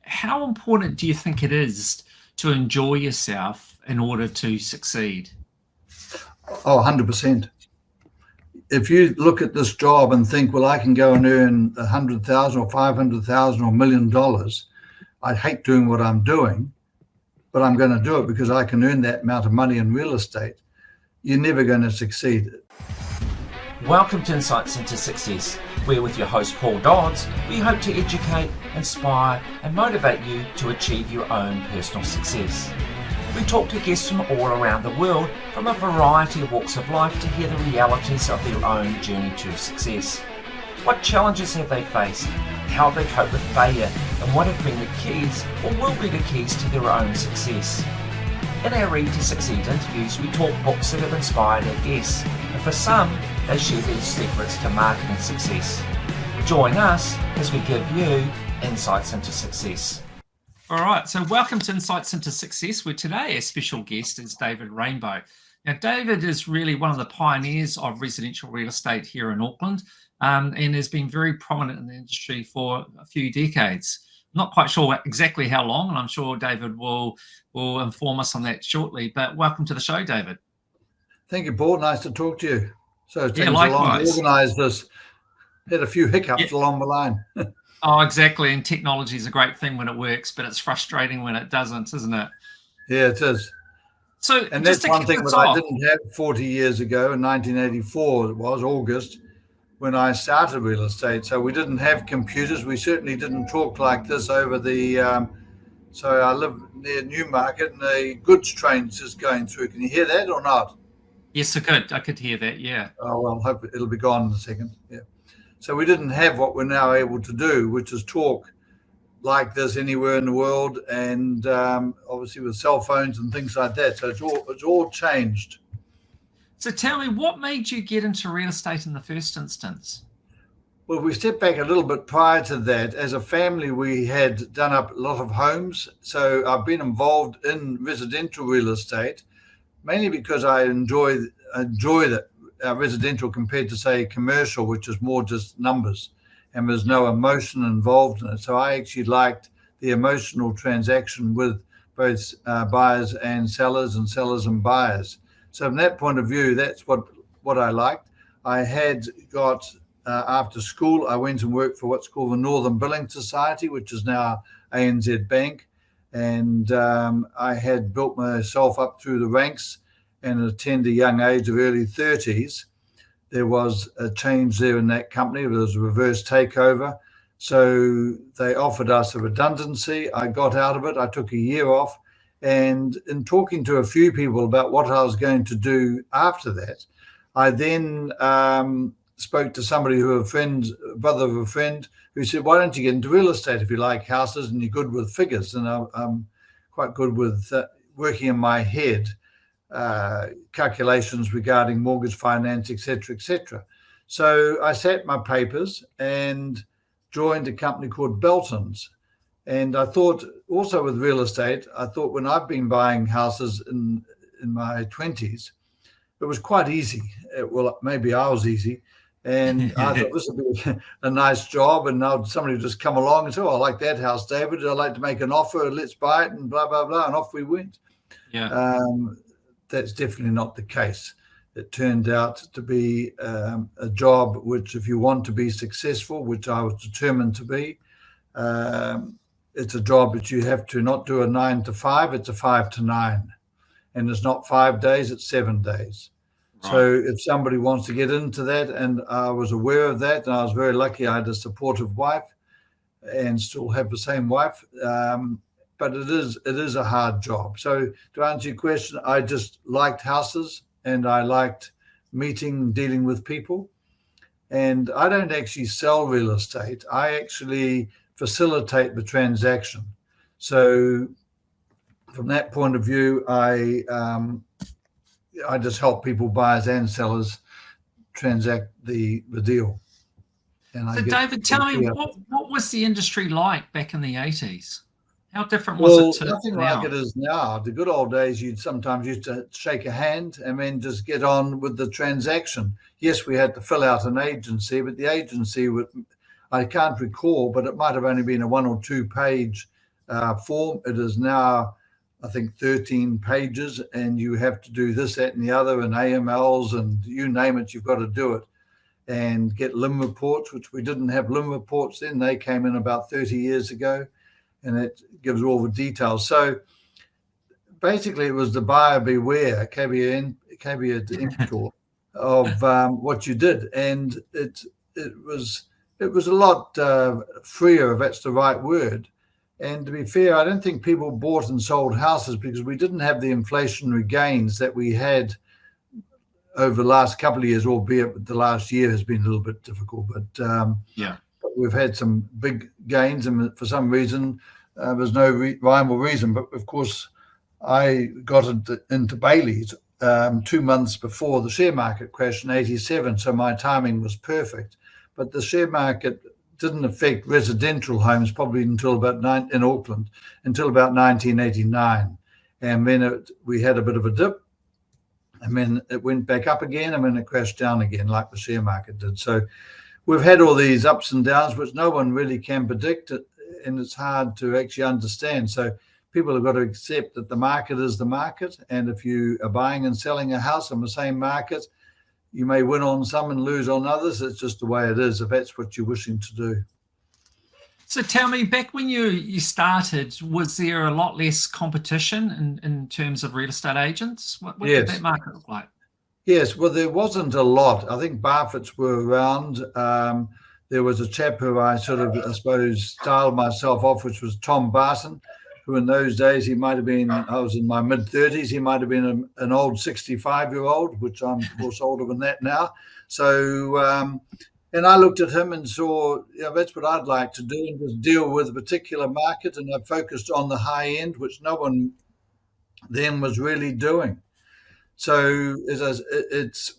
how important do you think it is to enjoy yourself in order to succeed? Oh, 100%. If you look at this job and think, well, I can go and earn 100,000 or 500,000 or $1 million, I'd hate doing what I'm doing, but I'm going to do it because I can earn that amount of money in real estate. You're never going to succeed. Welcome to Insights into Success. We're with your host Paul Dodds. We hope to educate, inspire and motivate you to achieve your own personal success. We talk to guests from all around the world from a variety of walks of life to hear the realities of their own journey to success. What challenges have they faced? How have they coped with failure? And what have been the keys or will be the keys to their own success? In our Read to Succeed interviews, we talk books that have inspired our guests, and for some, they share their secrets to marketing success. Join us as we give you insights into success. All right, so welcome to Insights into Success, where today our special guest is David Rainbow. Now, David is really one of the pioneers of residential real estate here in Auckland, and has been very prominent in the industry for a few decades. Not quite sure exactly how long, and I'm sure David will inform us on that shortly. But welcome to the show, David. Thank you, Paul. Nice to talk to you. So it takes likewise. long to organise this. Had a few hiccups along the line. Oh, exactly. And technology is a great thing when it works, but it's frustrating when it doesn't, isn't it? Yeah, it is. So, and that's one thing that I didn't have 40 years ago in 1984. It was August when I started real estate. So we didn't have computers. We certainly didn't talk like this over the. So I live near Newmarket, and the goods train's just going through. Can you hear that or not? Yes, I could hear that. Yeah. Oh well, hope it'll be gone in a second. Yeah. So we didn't have what we're now able to do, which is talk like this anywhere in the world, and obviously with cell phones and things like that. So it's all changed. So tell me, what made you get into real estate in the first instance? Well, we step back a little bit prior to that. As a family, we had done up a lot of homes. So I've been involved in residential real estate, mainly because I enjoy that residential compared to, say, commercial, which is more just numbers and there's no emotion involved in it. So I actually liked the emotional transaction with both buyers and sellers and buyers. So from that point of view, that's what I liked. I had got, after school, I went and worked for what's called the Northern Billing Society, which is now ANZ Bank. And I had built myself up through the ranks and at a tender young age of early 30s. There was a change there in that company. There was a reverse takeover. So they offered us a redundancy. I got out of it. I took a year off. And in talking to a few people about what I was going to do after that, I then spoke to somebody brother of a friend, who said, why don't you get into real estate if you like houses and you're good with figures? And I'm quite good with working in my head. Calculations regarding mortgage finance, etc., etc. So I sat my papers and joined a company called Belton's. And I thought also with real estate, I thought when I've been buying houses in my 20s, it was quite easy. Well, maybe I was easy. And I thought this would be a nice job. And now somebody would just come along and say, oh, I like that house, David. I'd like to make an offer. Let's buy it and blah, blah, blah. And off we went. Yeah. That's definitely not the case. It turned out to be a job which, if you want to be successful, which I was determined to be, it's a job that you have to not do a 9 to 5, it's a 5 to 9. And it's not 5 days, it's 7 days. Right. So if somebody wants to get into that, and I was aware of that, and I was very lucky I had a supportive wife and still have the same wife, but it is a hard job. So to answer your question, I just liked houses and I liked dealing with people. And I don't actually sell real estate. I actually facilitate the transaction. So from that point of view, I just help people, buyers and sellers, transact the deal. And so David, tell me, what was the industry like back in the 80s? How different was it to nothing now? Like it is now. The good old days, you'd sometimes used to shake a hand and then just get on with the transaction. Yes, we had to fill out an agency, but the agency I can't recall, but it might have only been a 1 or 2 page form. It is now, I think, 13 pages, and you have to do this, that, and the other, and AMLs, and you name it, you've got to do it. And get LIM reports, which we didn't have LIM reports then. They came in about 30 years ago, and it gives all the details. So basically, it was the buyer beware, caveat emptor, of what you did, and it was a lot freer, if that's the right word. And to be fair, I don't think people bought and sold houses because we didn't have the inflationary gains that we had over the last couple of years, albeit the last year has been a little bit difficult. But but we've had some big gains, and for some reason, there's no rhyme or reason. But of course, I got into Bailey's 2 months before the share market crash in '87, so my timing was perfect. But the share market didn't affect residential homes probably until about in Auckland until about 1989, and then we had a bit of a dip, and then it went back up again, and then it crashed down again like the share market did. So we've had all these ups and downs, which no one really can predict, and it's hard to actually understand. So people have got to accept that the market is the market, and if you are buying and selling a house on the same market, you may win on some and lose on others. It's just the way it is, if that's what you're wishing to do. So tell me, back when you started, was there a lot less competition in terms of real estate agents? What did that market look like? Yes, well, there wasn't a lot. I think Barfoot's were around. There was a chap who I sort of, I suppose, styled myself off, which was Tom Barton, who in those days, he might have been, I was in my mid-30s, he might have been an old 65-year-old, which I'm, of course, older than that now. So, and I looked at him and saw, that's what I'd like to do, and just deal with a particular market. And I focused on the high end, which no one then was really doing. So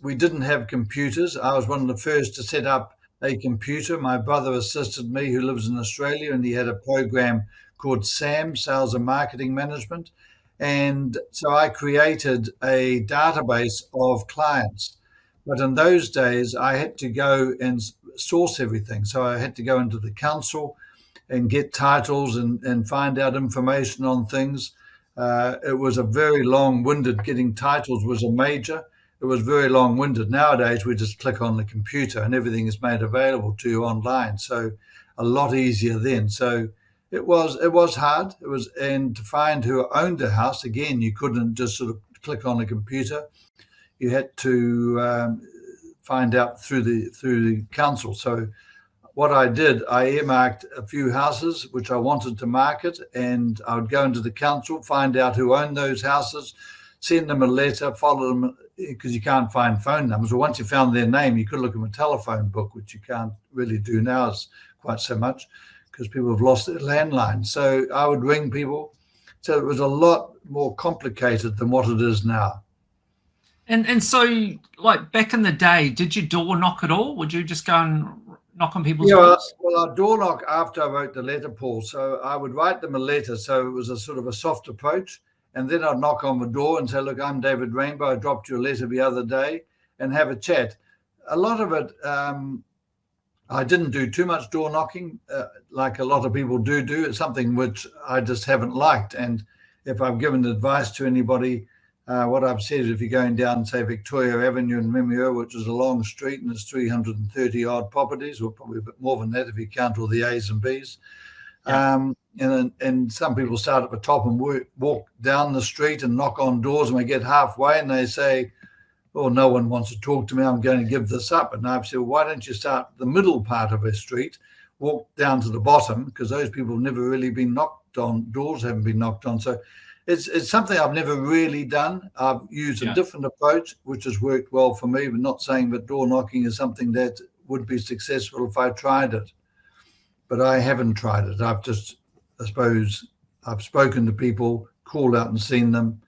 we didn't have computers. I was one of the first to set up a computer. My brother assisted me, who lives in Australia, and he had a program called SAM, Sales and Marketing Management. And so I created a database of clients. But in those days, I had to go and source everything. So I had to go into the council and get titles and find out information on things. It was a very long-winded, getting titles was a major. It was very long-winded. Nowadays, we just click on the computer and everything is made available to you online. So a lot easier then. So it was hard. And to find who owned a house, again, you couldn't just sort of click on a computer. You had to find out through the council. So what I did, I earmarked a few houses which I wanted to market, and I would go into the council, find out who owned those houses, send them a letter, follow them, because you can't find phone numbers. Well, once you found their name, you could look in a telephone book, which you can't really do now quite so much, because people have lost their landline. So I would ring people. So it was a lot more complicated than what it is now. And so, like back in the day, did you door knock at all? Would you just go and knock on people's doors? Well, I'd door knock after I wrote the letter, Paul. So I would write them a letter. So it was a sort of a soft approach. And then I'd knock on the door and say, look, I'm David Rainbow. I dropped you a letter the other day, and have a chat. A lot of it, I didn't do too much door knocking like a lot of people do. It's something which I just haven't liked. And if I've given advice to anybody, what I've said is if you're going down, say, Victoria Avenue in Memio, which is a long street and there's 330 odd properties, or probably a bit more than that if you count all the A's and B's. Yeah. And some people start at the top and walk down the street and knock on doors, and they get halfway and they say, oh, no one wants to talk to me, I'm going to give this up. And I've said, well, why don't you start the middle part of a street, walk down to the bottom, because those people have never really been knocked on, doors haven't been knocked on. So it's something I've never really done. I've used a different approach, which has worked well for me, but not saying that door knocking is something that would be successful if I tried it. But I haven't tried it. I suppose I've spoken to people, called out and seen them.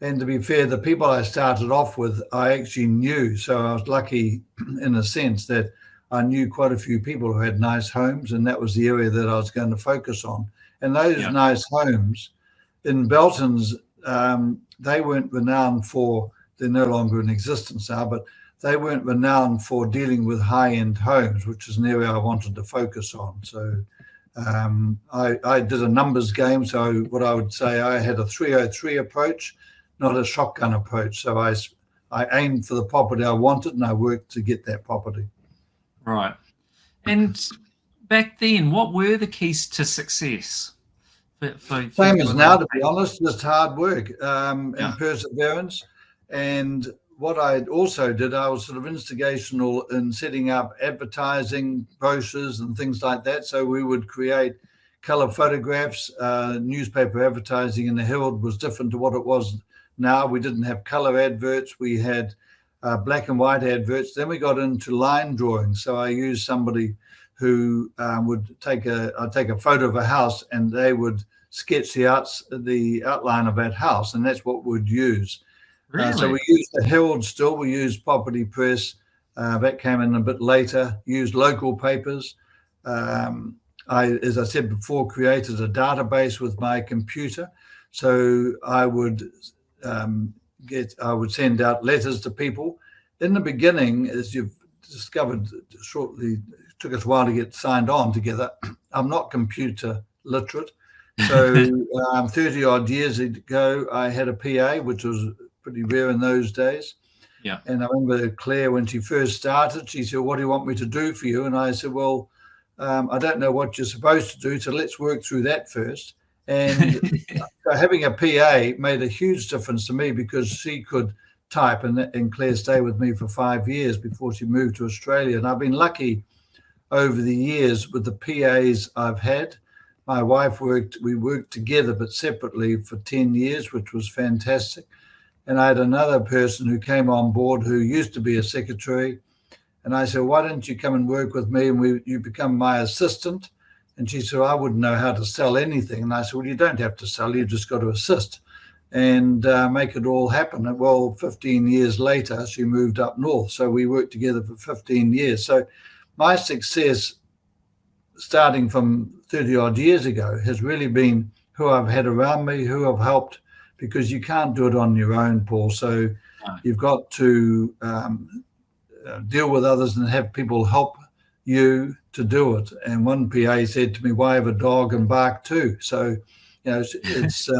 And to be fair, the people I started off with, I actually knew. So I was lucky in a sense that I knew quite a few people who had nice homes, and that was the area that I was going to focus on. And those nice homes in Belton's, they weren't renowned for, they're no longer in existence now, but they weren't renowned for dealing with high-end homes, which is an area I wanted to focus on. So I did a numbers game, so what I would say, I had a 303 approach, not a shotgun approach. So I aimed for the property I wanted, and I worked to get that property. Right. And back then, what were the keys to success? Same as now, to be honest, just hard work and perseverance. And what I also did, I was sort of instigational in setting up advertising brochures and things like that. So we would create color photographs. Newspaper advertising in the Herald was different to what it was now. We didn't have color adverts. We had black and white adverts. Then we got into line drawing. So I used somebody who would take a photo of a house, and they would sketch the outline of that house, and that's what we'd use. Really? So we used the Herald still. We used Property Press. That came in a bit later. Used local papers. As I said before, created a database with my computer. So I would send out letters to people. In the beginning, as you've discovered shortly, it took us a while to get signed on together. I'm not computer literate. So 30 odd years ago, I had a PA, which was pretty rare in those days. Yeah. And I remember Claire, when she first started, she said, "What do you want me to do for you?" And I said, "Well, I don't know what you're supposed to do, so let's work through that first." And so having a PA made a huge difference to me, because she could type, and Claire stayed with me for 5 years before she moved to Australia. And I've been lucky over the years with the PAs I've had. My wife we worked together but separately for 10 years, which was fantastic. And I had another person who came on board who used to be a secretary. And I said, "Why don't you come and work with me, and you become my assistant?" And she said, "I wouldn't know how to sell anything." And I said, "Well, you don't have to sell, you just got to assist and make it all happen." And well, 15 years later, she moved up north. So we worked together for 15 years. So my success, starting from 30 odd years ago, has really been who I've had around me, who I've helped, because you can't do it on your own, Paul. So you've got to deal with others and have people help you to do it. And one PA said to me, "Why have a dog and bark too?" So, it's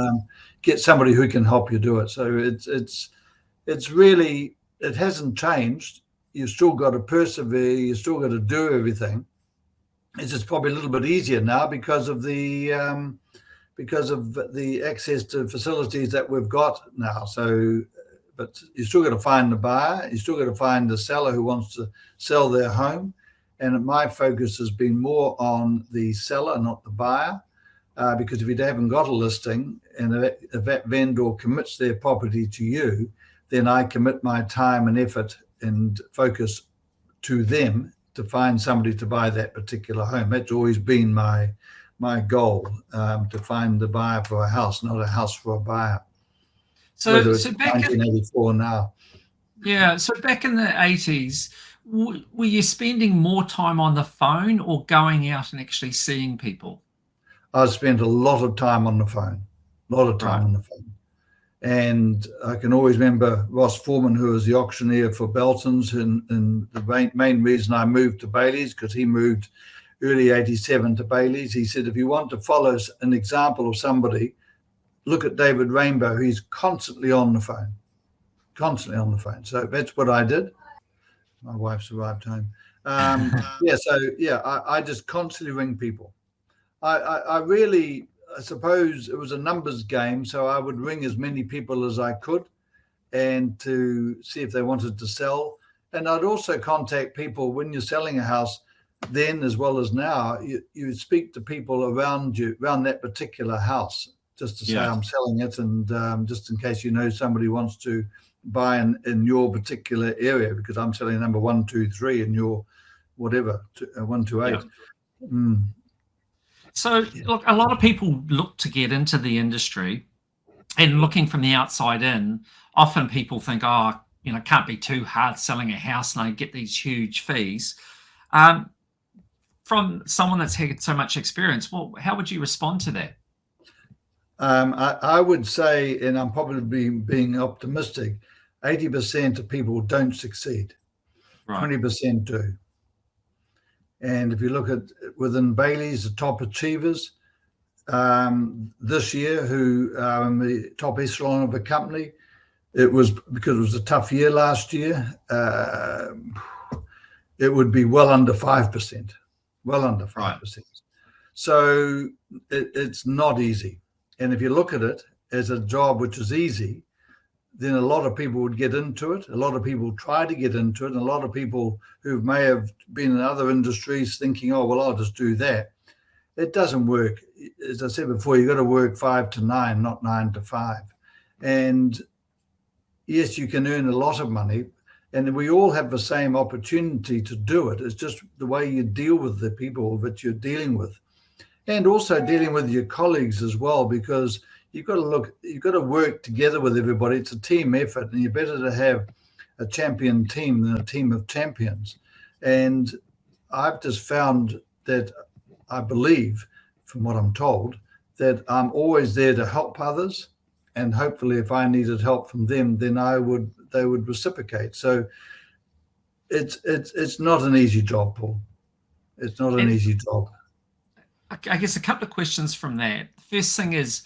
get somebody who can help you do it. So it's really, it hasn't changed. You've still got to persevere. You've still got to do everything. It's just probably a little bit easier now because of the access to facilities that we've got now. So, but you still got to find the buyer. You still got to find the seller who wants to sell their home. And my focus has been more on the seller, not the buyer, because if you haven't got a listing, and if that vendor commits their property to you, then I commit my time and effort and focus to them to find somebody to buy that particular home. That's always been my goal, to find the buyer for a house, not a house for a buyer. So back 1984 now. Yeah. So back in the 80s, were you spending more time on the phone or going out and actually seeing people? I spent a lot of time on the phone, on the phone. And I can always remember Ross Foreman, who was the auctioneer for Belton's, and the main reason I moved to Bailey's, because he moved early 87 to Bailey's. He said, "If you want to follow an example of somebody, look at David Rainbow. He's constantly on the phone. So that's what I did. My wife's arrived home. I just constantly ring people. I suppose it was a numbers game, so I would ring as many people as I could and to see if they wanted to sell. And I'd also contact people when you're selling a house, then as well as now, you speak to people around you, around that particular house, just to say I'm selling it, and just in case somebody wants to buy in your particular area, because I'm selling number 1, 2, 3 in your whatever 1 to 8. Yeah. So, look, a lot of people look to get into the industry, and looking from the outside in, often people think, it can't be too hard selling a house, and I get these huge fees. From someone that's had so much experience, well, how would you respond to that? I would say, and I'm probably being optimistic, 80% of people don't succeed. Right. 20% do. And if you look at within Bailey's, the top achievers this year who are in the top echelon of a company, it was because it was a tough year last year. It would be well under 5%, well under 5%. Right. So it's not easy. And if you look at it as a job which is easy, then a lot of people would get into it. A lot of people try to get into it. And a lot of people who may have been in other industries thinking, oh, well, I'll just do that. It doesn't work. As I said before, you've got to work 5 to 9, not 9 to 5. And yes, you can earn a lot of money, and we all have the same opportunity to do it. It's just the way you deal with the people that you're dealing with, and also dealing with your colleagues as well, because you've got to work together with everybody. It's a team effort, and you're better to have a champion team than a team of champions. And I've just found that I believe, from what I'm told, that I'm always there to help others. And hopefully, if I needed help from them, then they would reciprocate. So it's not an easy job, Paul. It's not an easy job. I guess a couple of questions from that. First thing is,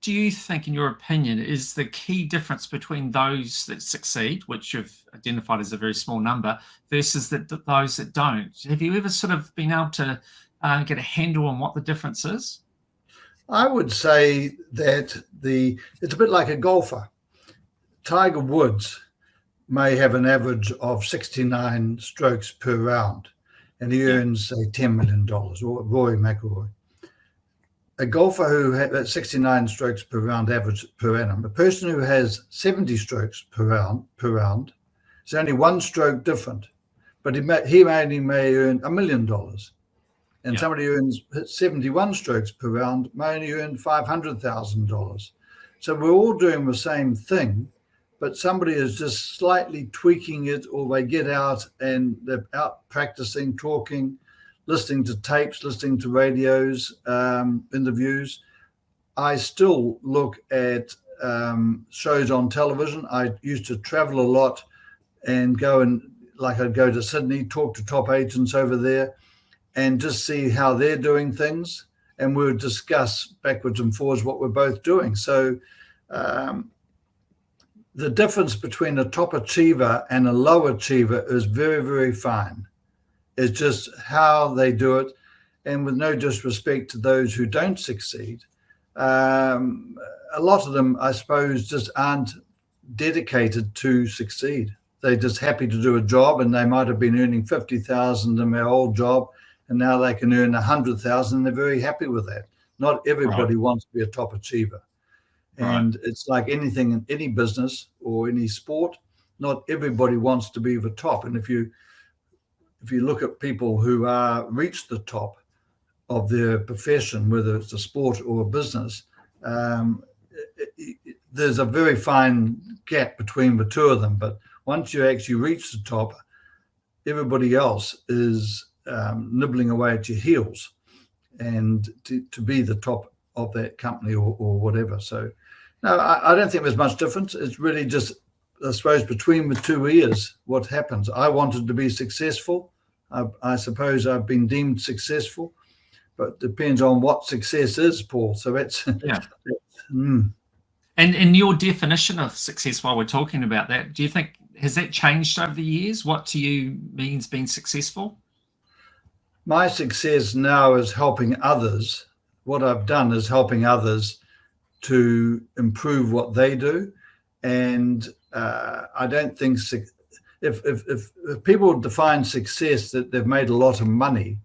do you think, in your opinion, is the key difference between those that succeed, which you've identified as a very small number, versus those that don't? Have you ever sort of been able to get a handle on what the difference is? I would say that it's a bit like a golfer. Tiger Woods may have an average of 69 strokes per round, and he earns, say, $10 million, or Rory McIlroy. A golfer who has 69 strokes per round average per annum, a person who has 70 strokes per round, is only one stroke different, but he only may earn $1 million. And somebody who earns 71 strokes per round may only earn $500,000. So we're all doing the same thing, but somebody is just slightly tweaking it, or they get out and they're out practicing, talking, listening to tapes, listening to radios, interviews. I still look at shows on television. I used to travel a lot and I'd go to Sydney, talk to top agents over there, and just see how they're doing things. And we would discuss backwards and forwards what we're both doing. So the difference between a top achiever and a low achiever is very, very fine. It's just how they do it. And with no disrespect to those who don't succeed, a lot of them, I suppose, just aren't dedicated to succeed. They're just happy to do a job, and they might have been earning $50,000 in their old job, and now they can earn $100,000, and they're very happy with that. Not everybody wants to be a top achiever. And it's like anything in any business or any sport, not everybody wants to be the top. And if you look at people who reach the top of their profession, whether it's a sport or a business, there's a very fine gap between the two of them. But once you actually reach the top, everybody else is nibbling away at your heels, and to be the top of that company or whatever. So no, I don't think there's much difference. It's really just, I suppose, between the two ears, what happens. I wanted to be successful. I suppose I've been deemed successful, but depends on what success is, Paul. So that's And your definition of success, while we're talking about that, do you think, has that changed over the years? What to you means being successful? My success now is helping others. What I've done is helping others to improve what they do. And I don't think if people define success that they've made a lot of money,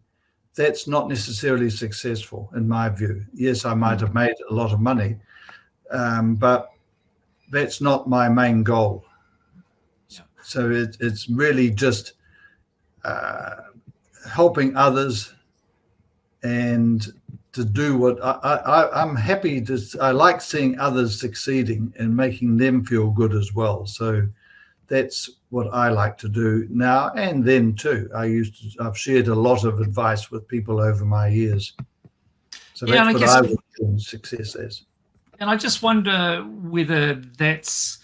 that's not necessarily successful in my view. Yes, I might have made a lot of money, but that's not my main goal. So it's really just helping others, and to do what I'm happy to. I like seeing others succeeding and making them feel good as well. So that's what I like to do now and then too. I've shared a lot of advice with people over my years. So that's what I would call success as. And I just wonder whether that's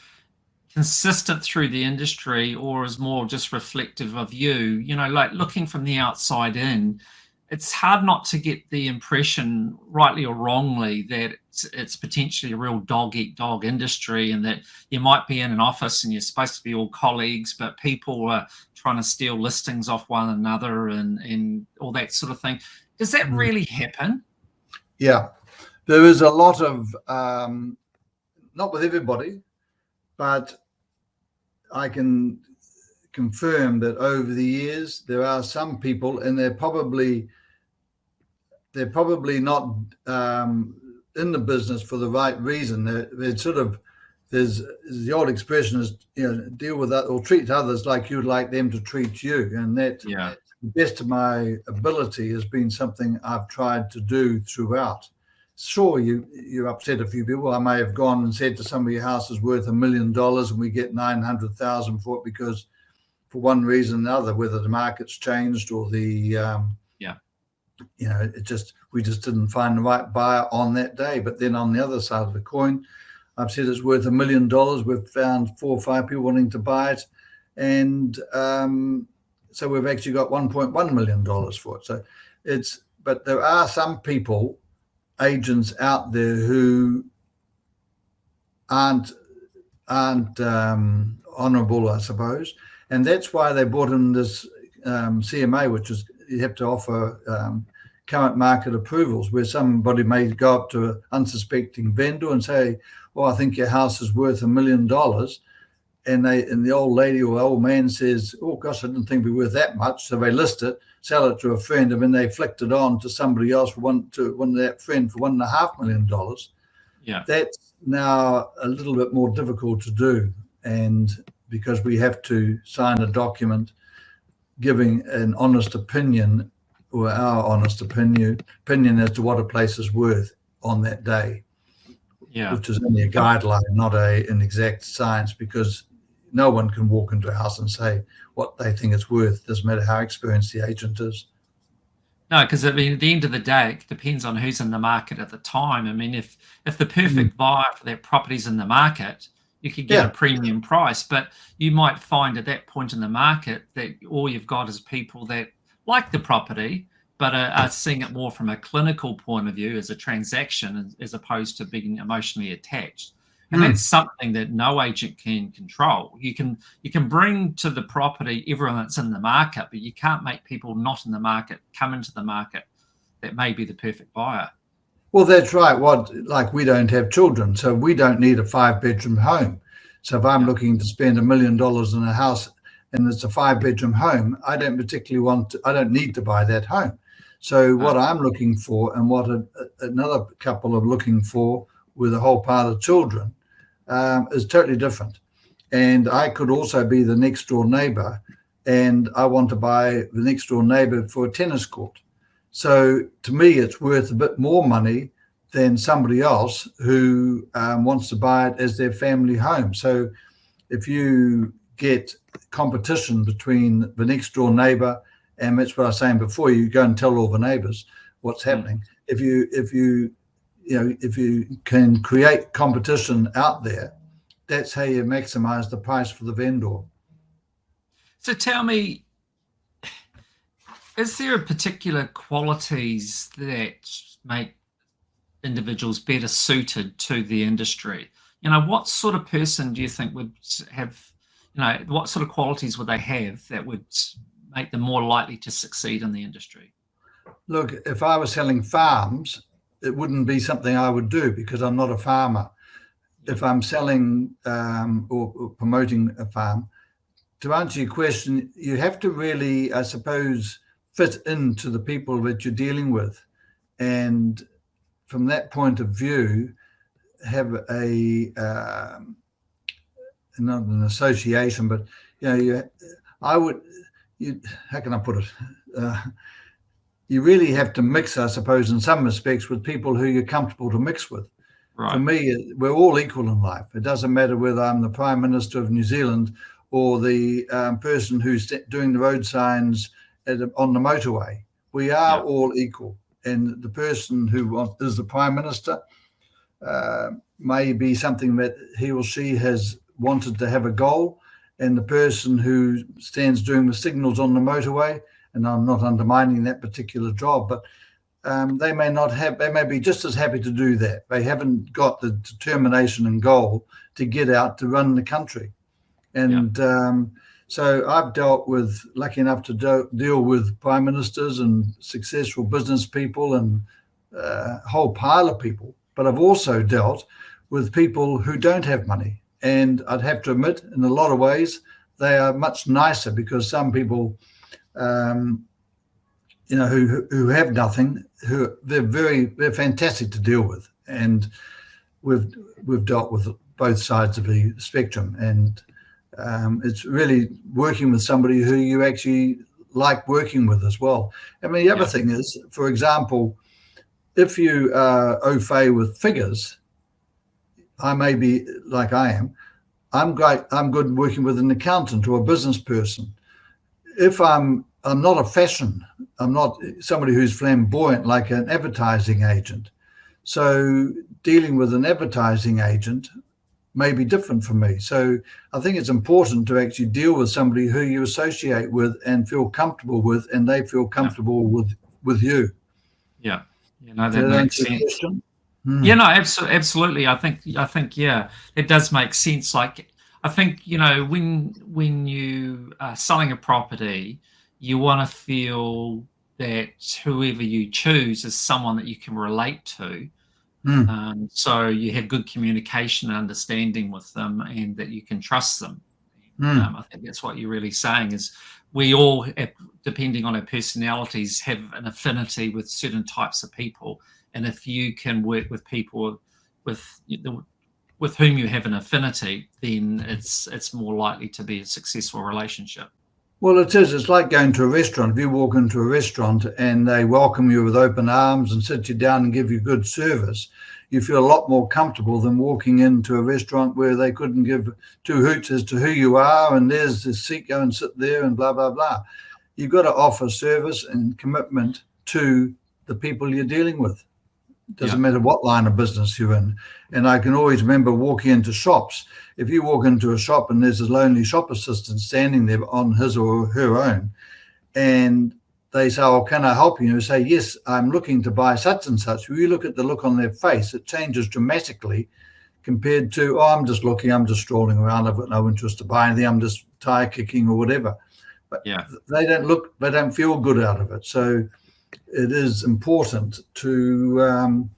consistent through the industry or is more just reflective of you? You know, like looking from the outside in, it's hard not to get the impression, rightly or wrongly, that it's potentially a real dog eat dog industry, and that you might be in an office and you're supposed to be all colleagues, but people are trying to steal listings off one another and all that sort of thing. Does that really happen? Yeah, there is a lot of, not with everybody, but I can confirm that over the years there are some people, and they're probably not in the business for the right reason. They're sort of, there's the old expression is, you know, deal with that or treat others like you'd like them to treat you, and that, Yeah, the best of my ability, has been something I've tried to do throughout. Sure, you upset a few people. I may have gone and said to somebody, your house is worth $1 million and we get 900,000 for it because, for one reason or another, whether the market's changed or the you know, we just didn't find the right buyer on that day. But then on the other side of the coin, I've said it's worth $1 million. We've found 4 or 5 people wanting to buy it, and so we've actually got $1.1 million for it. So but there are some people, agents out there, who aren't honourable, I suppose, and that's why they brought in this CMA, which is you have to offer current market approvals, where somebody may go up to an unsuspecting vendor and say, "Well, I think your house is worth $1 million," and the old lady or old man says, "Oh gosh, I didn't think it'd be worth that much." So they list it, sell it to a friend, and then they flicked it on to somebody else for one of that friend for $1.5 million. yeah, That's now a little bit more difficult to do, and because we have to sign a document giving an honest opinion, or our honest opinion as to what a place is worth on that day, yeah. which is only a guideline, not an exact science, because no one can walk into a house and say what they think it's worth. Doesn't matter how experienced the agent is. No, because I mean, at the end of the day, it depends on who's in the market at the time. I mean, if the perfect buyer for that property's in the market, you could get a premium price, but you might find at that point in the market that all you've got is people that like the property, but are seeing it more from a clinical point of view as a transaction, as opposed to being emotionally attached. And that's something that no agent can control. You can bring to the property everyone that's in the market, but you can't make people not in the market come into the market that may be the perfect buyer. Well, that's right. Like, we don't have children, so we don't need a 5-bedroom home. So if I'm looking to spend $1 million in a house and it's a 5-bedroom home, I don't need to buy that home. So what I'm looking for, and what another couple are looking for with a whole pile of children, is totally different. And I could also be the next door neighbor, and I want to buy the next door neighbor for a tennis court. So to me, it's worth a bit more money than somebody else who wants to buy it as their family home. So if you get competition between the next door neighbor, and that's what I was saying before, you go and tell all the neighbors what's happening. If you can create competition out there, that's how you maximize the price for the vendor. So tell me, is there particular qualities that make individuals better suited to the industry? You know, what sort of person do you think would have, what sort of qualities would they have that would make them more likely to succeed in the industry? Look, if I was selling farms, it wouldn't be something I would do because I'm not a farmer. If I'm selling or promoting a farm, to answer your question, you have to really, I suppose, fit into the people that you're dealing with, and from that point of view, have not an association, but how can I put it? You really have to mix, I suppose, in some respects, with people who you're comfortable to mix with. Right. For me, we're all equal in life. It doesn't matter whether I'm the Prime Minister of New Zealand or the person who's doing the road signs on the motorway. We are all equal. And the person who is the Prime Minister may be something that he or she has wanted to have a goal, and the person who stands doing the signals on the motorway, and I'm not undermining that particular job, but they may be just as happy to do that. They haven't got the determination and goal to get out to run the country. And so I've lucky enough to deal with prime ministers and successful business people and a whole pile of people. But I've also dealt with people who don't have money. And I'd have to admit, in a lot of ways, they are much nicer, because some people, who have nothing, they're fantastic to deal with. And we've dealt with both sides of the spectrum. And it's really working with somebody who you actually like working with as well. I mean, the other thing is, for example, if you are au fait with figures, I may be like I am. I'm good working with an accountant or a business person. If I'm not a fashion, I'm not somebody who's flamboyant like an advertising agent. So dealing with an advertising agent may be different for me. So I think it's important to actually deal with somebody who you associate with and feel comfortable with, and they feel comfortable with you. Yeah, that makes sense. Yeah, no, absolutely. I think, it does make sense. Like, I think, when you are selling a property, you want to feel that whoever you choose is someone that you can relate to. So you have good communication and understanding with them, and that you can trust them. I think that's what you're really saying, is we all, depending on our personalities, have an affinity with certain types of people. And if you can work with people with whom you have an affinity, then it's more likely to be a successful relationship. Well, it is. It's like going to a restaurant. If you walk into a restaurant and they welcome you with open arms and sit you down and give you good service, you feel a lot more comfortable than walking into a restaurant where they couldn't give two hoots as to who you are, and there's this seat, go and sit there, and blah, blah, blah. You've got to offer service and commitment to the people you're dealing with. Doesn't matter what line of business you're in. And I can always remember walking into shops. If you walk into a shop and there's a lonely shop assistant standing there on his or her own, and they say, "Oh, can I help you?" And you say, "Yes, I'm looking to buy such and such." When you look at the look on their face, it changes dramatically compared to, "Oh, I'm just looking, I'm just strolling around, I've got no interest to buy anything, I'm just tire kicking or whatever." But they don't feel good out of it. So it is important to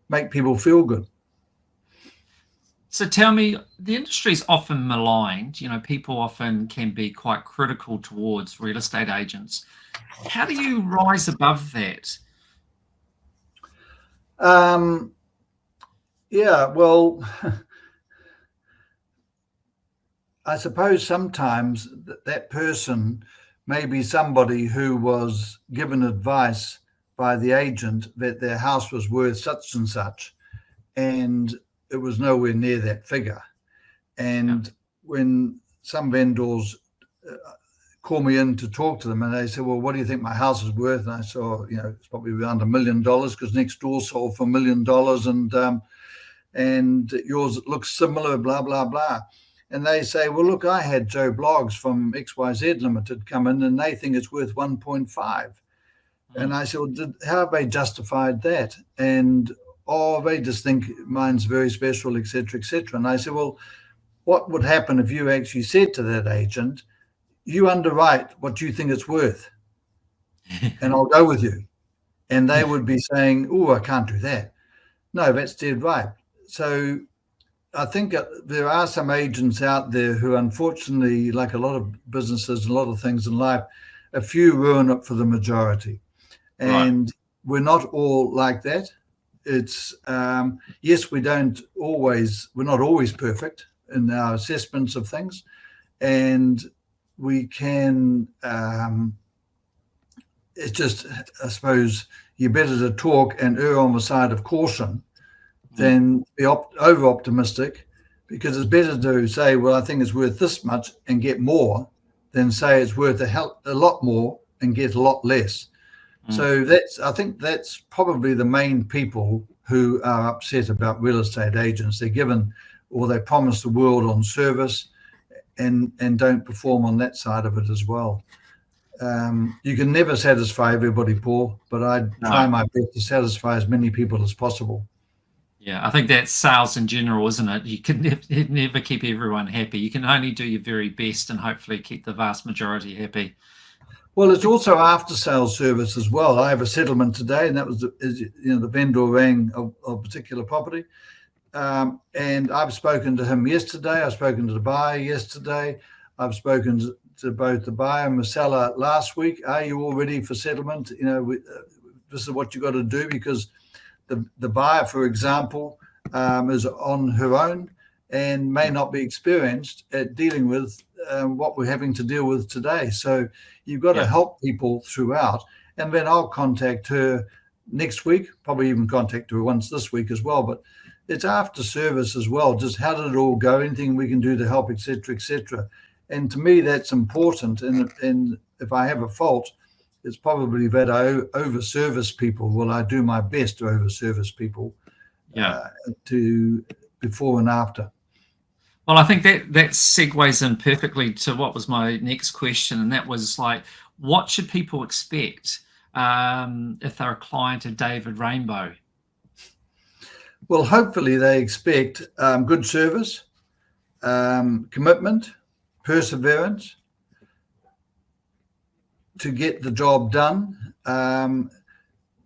make people feel good. So tell me, the industry is often maligned. People often can be quite critical towards real estate agents. How do you rise above that? Well, I suppose sometimes that person may be somebody who was given advice by the agent that their house was worth such and such, and it was nowhere near that figure. And when some vendors call me in to talk to them, and they say, "Well, what do you think my house is worth?" And I say, "It's probably around $1 million, because next door sold for $1 million, and yours looks similar, blah, blah, blah." And they say, "Well, look, I had Joe Bloggs from XYZ Limited come in, and they think it's worth 1.5. And I said, "Well, how have they justified that?" And, they just think mine's very special, et cetera, et cetera. And I said, "Well, what would happen if you actually said to that agent, you underwrite what you think it's worth, and I'll go with you?" And they would be saying, "Oh, I can't do that." No, that's dead right. So I think there are some agents out there who, unfortunately, like a lot of businesses, a lot of things in life, a few ruin it for the majority. And we're not all like that. It's, yes, we're not always perfect in our assessments of things. And we can, it's just, I suppose, you're better to talk and err on the side of caution than be over optimistic, because it's better to say, "Well, I think it's worth this much," and get more, than say it's worth a lot more and get a lot less. So I think that's probably the main people who are upset about real estate agents. They're given or they promise the world on service and don't perform on that side of it as well. You can never satisfy everybody, Paul, but I try my best to satisfy as many people as possible. Yeah, I think that's sales in general, isn't it? You can never keep everyone happy. You can only do your very best and hopefully keep the vast majority happy. Well, it's also after sales service as well. I have a settlement today, and that was the vendor rang of a particular property, and I've spoken to him yesterday. I've spoken to the buyer yesterday. I've spoken to both the buyer and the seller last week. Are you all ready for settlement? This is what you got to do, because the buyer, for example, is on her own and may not be experienced at dealing with what we're having to deal with today. So you've got to help people throughout. And then I'll contact her next week, probably even contact her once this week as well. But it's after service as well. Just how did it all go? Anything we can do to help, etc., etc. And to me, that's important. And if I have a fault, it's probably that I over-service people. Well, I do my best to over-service people to before and after. Well, I think that segues in perfectly to what was my next question, and that was like, what should people expect if they're a client of David Rainbow? Well, hopefully they expect good service, commitment, perseverance to get the job done.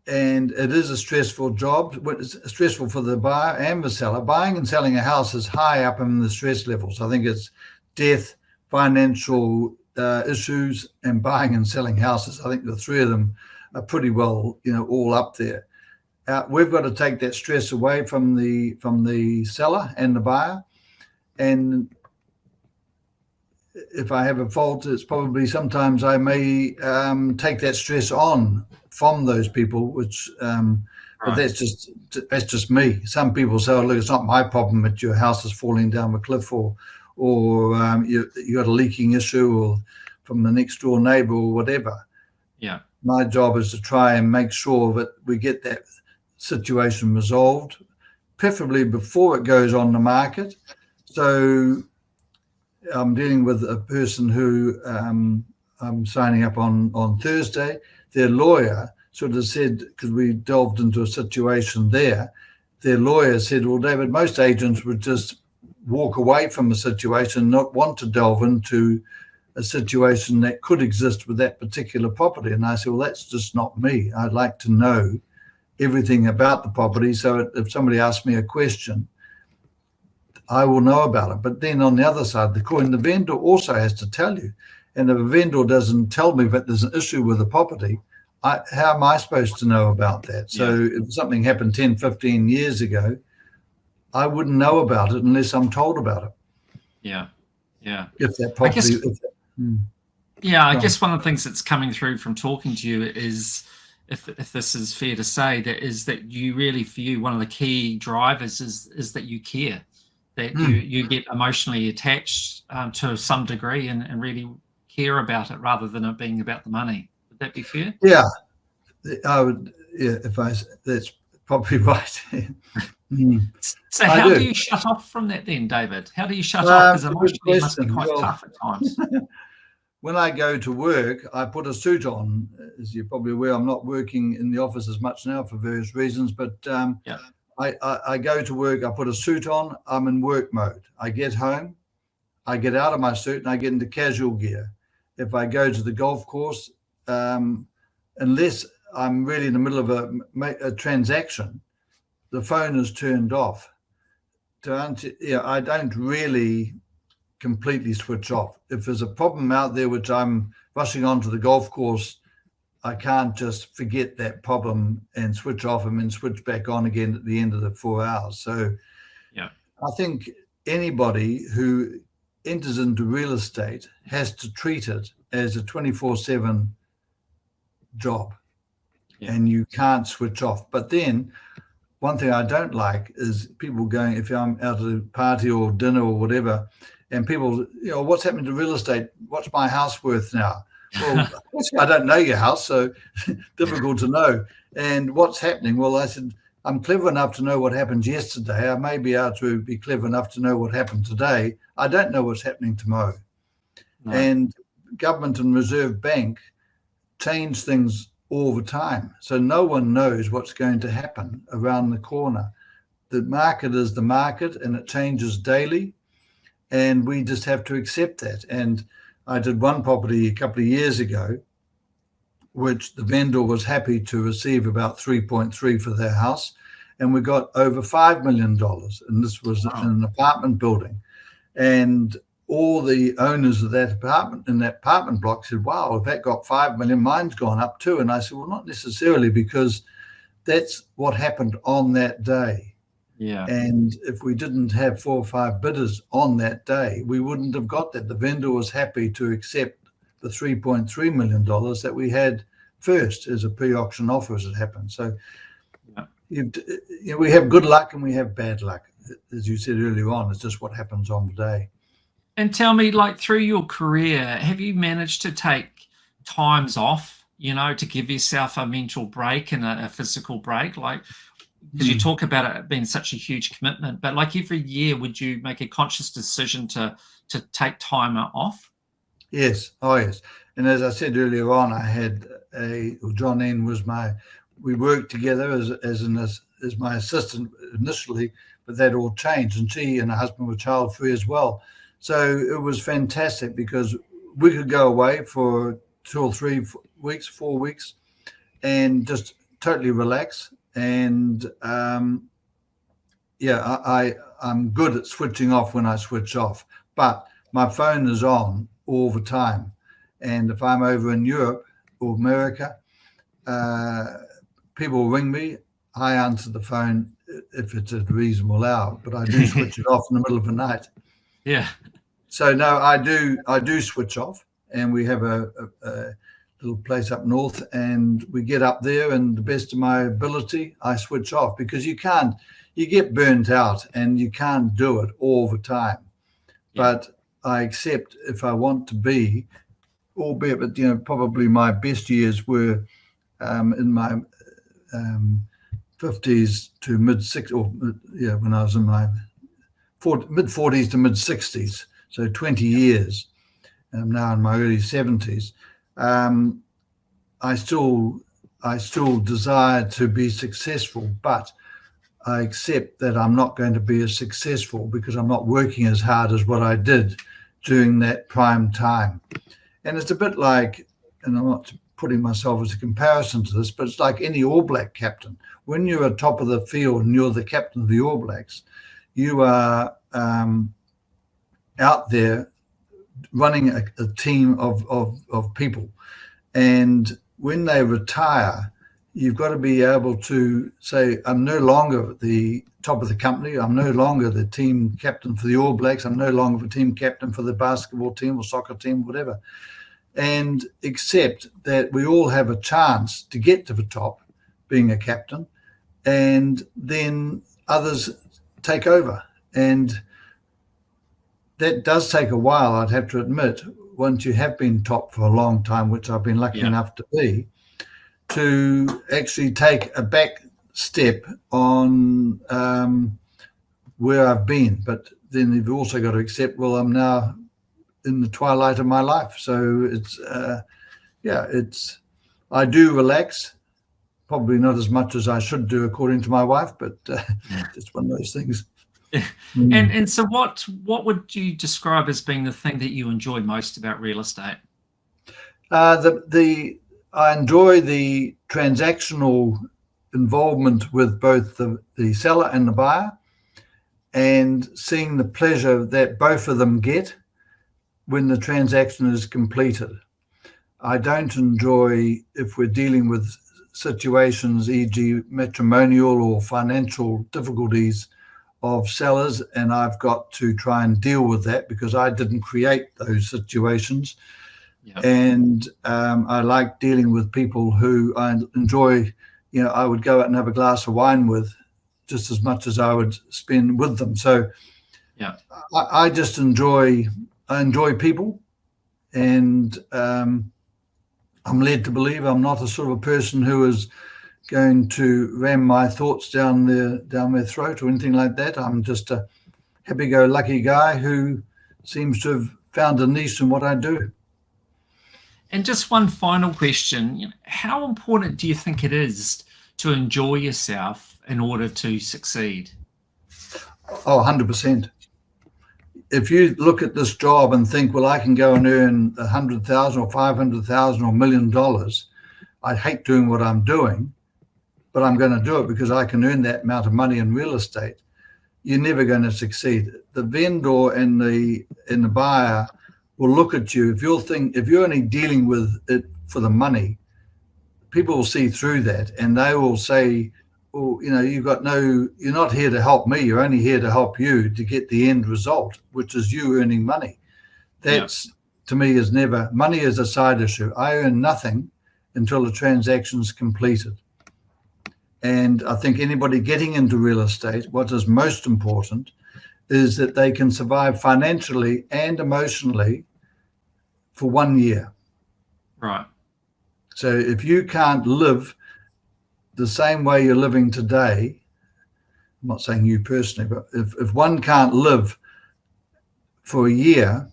And it is a stressful job. It's stressful for the buyer and the seller. Buying and selling a house is high up in the stress levels. I think it's death, financial issues, and buying and selling houses. I think the three of them are pretty well, all up there. We've got to take that stress away from the seller and the buyer. And if I have a fault, it's probably sometimes I may take that stress on from those people, which but that's just me. Some people say, "Oh, look, it's not my problem that your house is falling down the cliff, or you got a leaking issue, or from the next door neighbour, or whatever." Yeah, my job is to try and make sure that we get that situation resolved, preferably before it goes on the market. So I'm dealing with a person who I'm signing up on Thursday. Their lawyer sort of said, because we delved into a situation there, their lawyer said, "Well, David, most agents would just walk away from a situation, not want to delve into a situation that could exist with that particular property." And I said, "Well, that's just not me. I'd like to know everything about the property, so if somebody asks me a question, I will know about it." But then on the other side of the coin, the vendor also has to tell you. And if a vendor doesn't tell me that there's an issue with the property, how am I supposed to know about that? So if something happened 10, 15 years ago, I wouldn't know about it unless I'm told about it. Yeah. If that property... I guess one of the things that's coming through from talking to you is, if this is fair to say, that you really, for you, one of the key drivers is that you care, that you get emotionally attached to some degree and really care about it rather than it being about the money. Would that be fair? Yeah, I would. Yeah, that's probably right. So how do you shut off from that then, David? How do you shut off? Because emotionally it must be quite tough at times. When I go to work, I put a suit on. As you're probably aware, I'm not working in the office as much now for various reasons, but I go to work, I put a suit on, I'm in work mode. I get home, I get out of my suit and I get into casual gear. If I go to the golf course, unless I'm really in the middle of a transaction, the phone is turned off. I don't really completely switch off. If there's a problem out there which I'm rushing onto the golf course, I can't just forget that problem and switch off and then switch back on again at the end of the 4 hours. So I think anybody who enters into real estate has to treat it as a 24/7 job, and you can't switch off. But then one thing I don't like is people going, if I'm out at a party or dinner or whatever, and people, what's happening to real estate? What's my house worth now? Well, I don't know your house, so difficult to know. And what's happening? Well, I said, I'm clever enough to know what happened yesterday. I may be able to be clever enough to know what happened today. I don't know what's happening tomorrow. No. And government and Reserve Bank change things all the time. So no one knows what's going to happen around the corner. The market is the market, and it changes daily. And we just have to accept that. And I did one property a couple of years ago, which the vendor was happy to receive about 3.3 for their house. And we got over $5 million. And this was in an apartment building. And all the owners of that apartment in that apartment block said, wow, if that got 5 million, mine's gone up too. And I said, well, not necessarily, because that's what happened on that day. Yeah. And if we didn't have 4 or 5 bidders on that day, we wouldn't have got that. The vendor was happy to accept the $3.3 million that we had first as a pre-auction offer as it happened. So we have good luck and we have bad luck. As you said earlier on, it's just what happens on the day. And tell me, like, through your career, have you managed to take times off, to give yourself a mental break and a physical break? Like, because you talk about it being such a huge commitment, but like every year, would you make a conscious decision to take time off? Yes. Oh, yes. And as I said earlier on, I had John N was we worked together as my assistant initially, but that all changed. And she and her husband were child free as well. So it was fantastic because we could go away for 2 or 3 weeks, 4 weeks, and just totally relax. And I'm good at switching off when I switch off, but my phone is on all the time. And if I'm over in Europe or America, people ring me. I answer the phone if it's a reasonable hour, but I do switch it off in the middle of the night. Yeah. So no, I do switch off, and we have a little place up north, and we get up there, and the best of my ability, I switch off, because you get burnt out and you can't do it all the time. Yeah. But I accept if I want to be, albeit, but probably my best years were in my 50s to mid 60s, or when I was in my mid 40s to mid 60s. So 20 years. I'm now in my early 70s. I still desire to be successful, but I accept that I'm not going to be as successful because I'm not working as hard as what I did during that prime time. And it's a bit like, and I'm not putting myself as a comparison to this, but it's like any All Black captain. When you're at top of the field and you're the captain of the All Blacks, you are out there running a team of people. And when they retire, you've got to be able to say, I'm no longer the top of the company. I'm no longer the team captain for the All Blacks. I'm no longer the team captain for the basketball team or soccer team, whatever. And accept that we all have a chance to get to the top, being a captain, and then others take over. And that does take a while, I'd have to admit, once you have been top for a long time, which I've been lucky enough to be, to actually take a back step on where I've been. But then you've also got to accept, well, I'm now in the twilight of my life. So I do relax, probably not as much as I should do according to my wife, but it's one of those things. And so what would you describe as being the thing that you enjoy most about real estate? I enjoy the transactional involvement with both the seller and the buyer, and seeing the pleasure that both of them get when the transaction is completed. I don't enjoy, if we're dealing with situations, e.g. matrimonial or financial difficulties of sellers, and I've got to try and deal with that because I didn't create those situations. Yep. And I like dealing with people who I enjoy, I would go out and have a glass of wine with just as much as I would spend with them. So I just enjoy people, and I'm led to believe I'm not a sort of a person who is going to ram my thoughts down their throat or anything like that. I'm just a happy-go-lucky guy who seems to have found a niche in what I do. And just one final question, how important do you think it is to enjoy yourself in order to succeed? Oh, 100%. If you look at this job and think, well, I can go and earn $100,000 or $500,000 or $1 million, I hate doing what I'm doing, but I'm going to do it because I can earn that amount of money in real estate, you're never going to succeed. The vendor and the buyer will look at you. If you're only dealing with it for the money, people will see through that, and they will say, well, you're not here to help me. You're only here to help you to get the end result, which is you earning money. That's, to me, is never, money is a side issue. I earn nothing until the transaction's completed. And I think anybody getting into real estate, what is most important is that they can survive financially and emotionally for 1 year. Right. So if you can't live the same way you're living today, I'm not saying you personally, but if one can't live for a year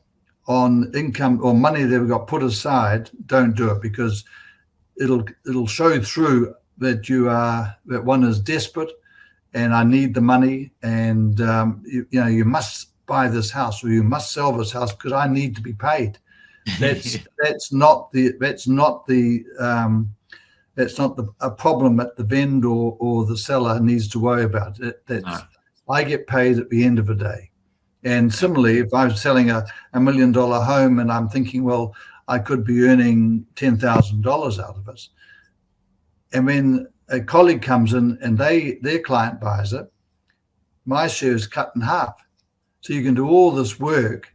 on income or money they've got put aside, don't do it, because it'll show through that one is desperate and I need the money, and you must buy this house or you must sell this house because I need to be paid. That's not a problem that the vendor or the seller needs to worry about. I get paid at the end of the day. And similarly, if I'm selling a $1 million home and I'm thinking, well, I could be earning $10,000 out of it, and when a colleague comes in and their client buys it, my share is cut in half. So you can do all this work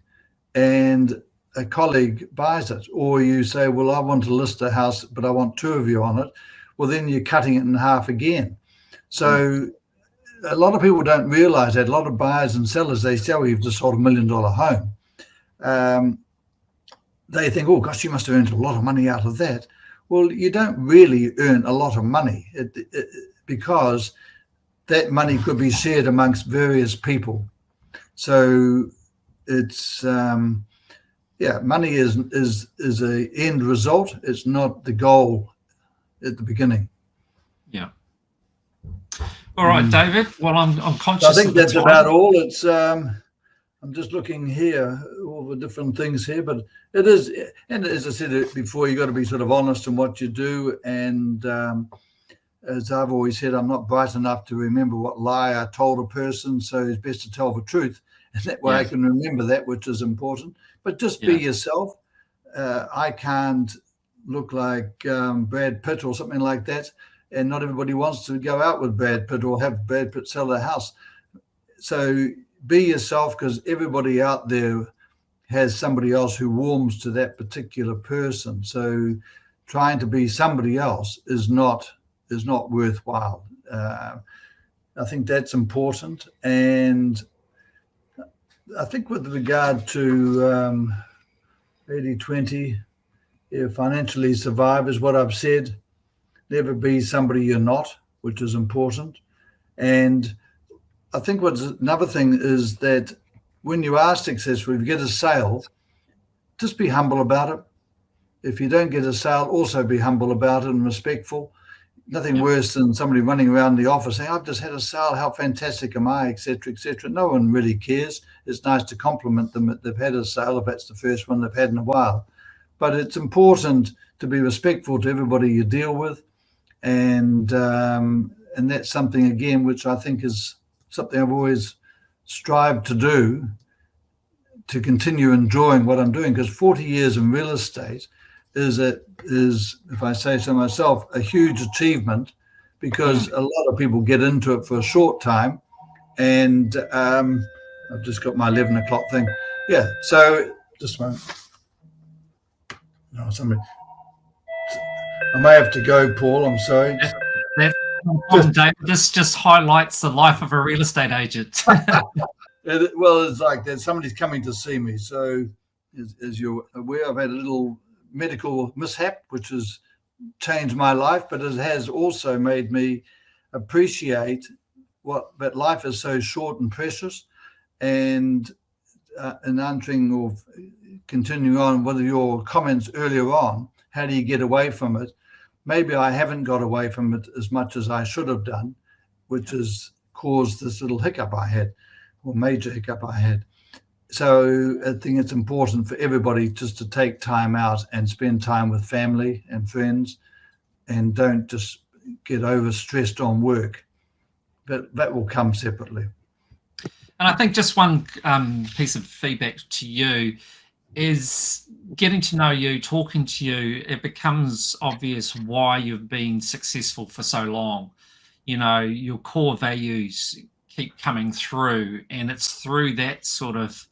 and a colleague buys it. Or you say, well, I want to list a house, but I want 2 of you on it. Well, then you're cutting it in half again. So a lot of people don't realize that. A lot of buyers and sellers, they say, oh, you've just sold $1 million home. They think, oh, gosh, you must have earned a lot of money out of that. Well, you don't really earn a lot of money because that money could be shared amongst various people. So it's, money is a end result. It's not the goal at the beginning. Yeah. All right, David. Well, I'm conscious. I think that's about all. It's I'm just looking here, all the different things here, but it is, and as I said before, you've got to be sort of honest in what you do. And as I've always said, I'm not bright enough to remember what lie I told a person, so it's best to tell the truth. And that way I can remember that, which is important. But just be yourself. I can't look like Brad Pitt or something like that. And not everybody wants to go out with Brad Pitt or have Brad Pitt sell their house. So be yourself, because everybody out there has somebody else who warms to that particular person. So trying to be somebody else is not worthwhile. I think that's important. And I think with regard to 80-20, financially survive is what I've said. Never be somebody you're not, which is important. And I think what's another thing is that when you are successful, if you get a sale, just be humble about it. If you don't get a sale, also be humble about it and respectful. Nothing worse than somebody running around the office saying, I've just had a sale, how fantastic am I, etc., etc. No one really cares. It's nice to compliment them that they've had a sale if that's the first one they've had in a while. But it's important to be respectful to everybody you deal with. And that's something, again, which I think is something I've always strived to do, to continue enjoying what I'm doing, because 40 years in real estate is, if I say so myself, a huge achievement, because a lot of people get into it for a short time. And I've just got my 11 o'clock thing. Yeah, so just a moment. No, somebody. I may have to go, Paul. I'm sorry. David, this just highlights the life of a real estate agent. Well, it's like that. Somebody's coming to see me. So as you're aware, I've had a little medical mishap, which is changed my life, but it has also made me appreciate that life is so short and precious. And in answering or continuing on with your comments earlier on, how do you get away from it? Maybe I haven't got away from it as much as I should have done, which has caused this little hiccup I had, or major hiccup I had. So I think it's important for everybody just to take time out and spend time with family and friends, and don't just get overstressed on work. But that will come separately. And I think just one piece of feedback to you is getting to know you, talking to you, it becomes obvious why you've been successful for so long. You know, your core values keep coming through, and it's through that sort of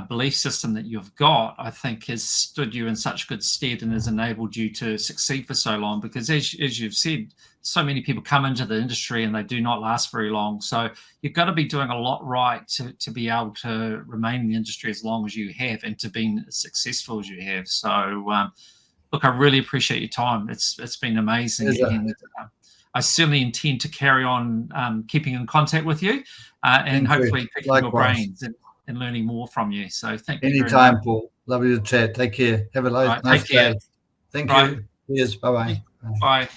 belief system that you've got, I think, has stood you in such good stead and has enabled you to succeed for so long. Because as you've said, so many people come into the industry and they do not last very long. So you've got to be doing a lot right to be able to remain in the industry as long as you have, and to be as successful as you have. So look, I really appreciate your time. It's been amazing. And I certainly intend to carry on keeping in contact with you and hopefully picking your brains and learning more from you. So thank you. Anytime, Paul. Lovely to chat. Take care. Have a nice day. Thank you. Cheers. Bye-bye. Bye.